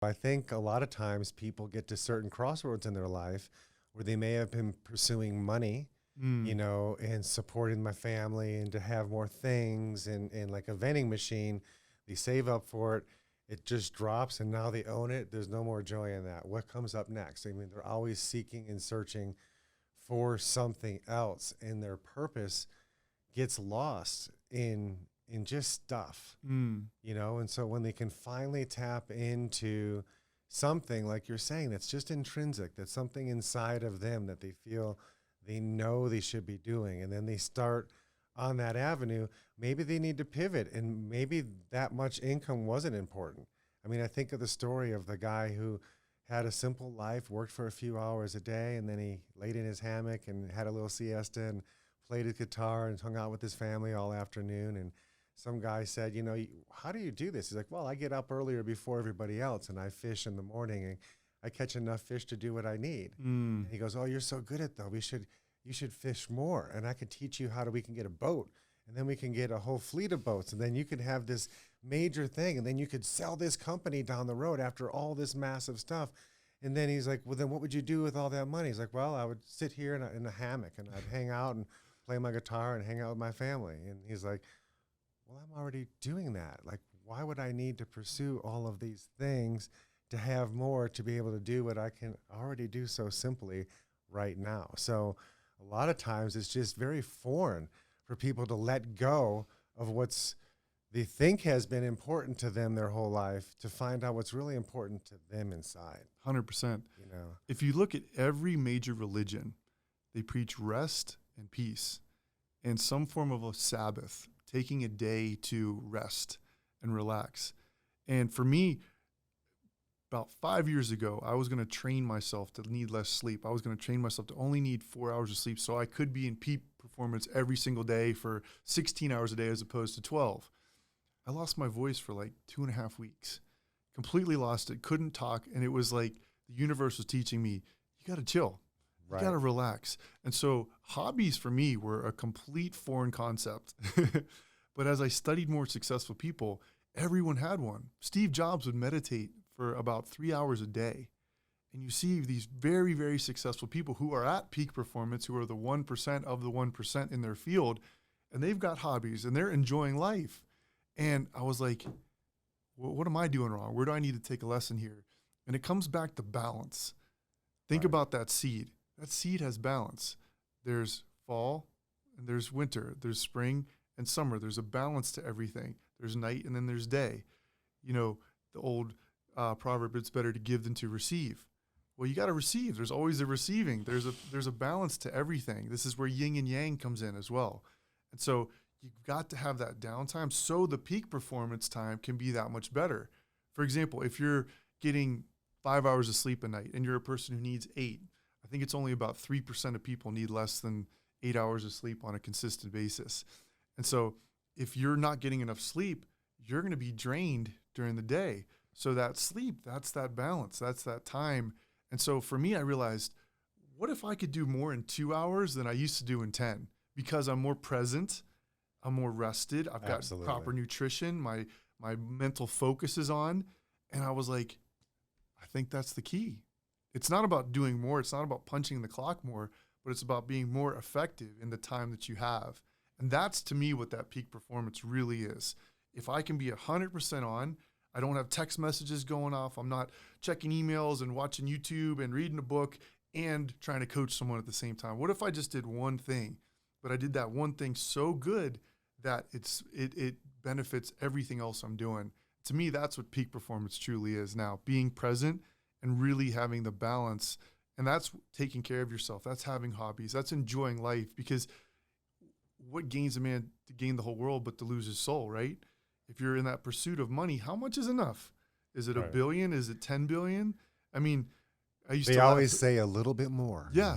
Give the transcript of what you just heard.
I think a lot of times people get to certain crossroads in their life where they may have been pursuing money, Mm, and supporting my family and to have more things and like a vending machine, they save up for it. It just drops and now they own it. There's no more joy in that. What comes up next? I mean, they're always seeking and searching for something else, and their purpose gets lost in just stuff, mm, and so when they can finally tap into something like you're saying that's just intrinsic, that's something inside of them that they feel they know they should be doing, and then they start on that avenue, maybe they need to pivot, and maybe that much income wasn't important. I mean, I think of the story of the guy who had a simple life, worked for a few hours a day, and then he laid in his hammock and had a little siesta and played his guitar and hung out with his family all afternoon. And some guy said, how do you do this? He's like, well, I get up earlier before everybody else and I fish in the morning and I catch enough fish to do what I need. mm. And he goes, oh, you're so good at that. You should fish more. And I could teach you we can get a boat, and then we can get a whole fleet of boats. And then you could have this major thing. And then you could sell this company down the road after all this massive stuff. And then he's like, well, then what would you do with all that money? He's like, well, I would sit here in a hammock and I'd hang out and play my guitar and hang out with my family. And he's like, well, I'm already doing that. Like, why would I need to pursue all of these things to have more, to be able to do what I can already do so simply right now? So a lot of times it's just very foreign for people to let go of what's they think has been important to them their whole life, to find out what's really important to them inside. 100%. You know, If you look at every major religion, they preach rest and peace and some form of a Sabbath, taking a day to rest and relax. And for me, about 5 years ago, I was going to train myself to need less sleep. I was going to train myself to only need 4 hours of sleep so I could be in peak performance every single day for 16 hours a day as opposed to 12. I lost my voice for like 2.5 weeks, completely lost it, couldn't talk. And it was like the universe was teaching me, you got to chill, you got to relax. And so hobbies for me were a complete foreign concept. But as I studied more successful people, everyone had one. Steve Jobs would meditate for about 3 hours a day. And you see these very, very successful people who are at peak performance, who are the 1% of the 1% in their field, and they've got hobbies and they're enjoying life. And I was like, well, what am I doing wrong? Where do I need to take a lesson here? And it comes back to balance. Think about that seed. That seed has balance. There's fall and there's winter. There's spring and summer. There's a balance to everything. There's night and then there's day. You know, the old proverb, it's better to give than to receive. Well, you got to receive. There's always a receiving. There's a balance to everything. This is where yin and yang comes in as well. And so you've got to have that downtime so the peak performance time can be that much better. For example, if you're getting 5 hours of sleep a night and you're a person who needs 8, I think it's only about 3% of people need less than 8 hours of sleep on a consistent basis. And so if you're not getting enough sleep, you're going to be drained during the day. So that sleep, that's that balance, that's that time. And so for me, I realized, what if I could do more in 2 hours than I used to do in 10? Because I'm more present, I'm more rested, I've got proper nutrition, my mental focus is on. And I was like, I think that's the key. It's not about doing more, it's not about punching the clock more, but it's about being more effective in the time that you have. And that's, to me, what that peak performance really is. If I can be 100% on, I don't have text messages going off, I'm not checking emails and watching YouTube and reading a book and trying to coach someone at the same time. What if I just did one thing, but I did that one thing so good that it benefits everything else I'm doing? To me, that's what peak performance truly is now, being present and really having the balance. And that's taking care of yourself. That's having hobbies. That's enjoying life, because what gains a man to gain the whole world but to lose his soul, right? If you're in that pursuit of money, how much is enough? Is it a billion? Is it 10 billion? I mean, they always say a little bit more. Yeah.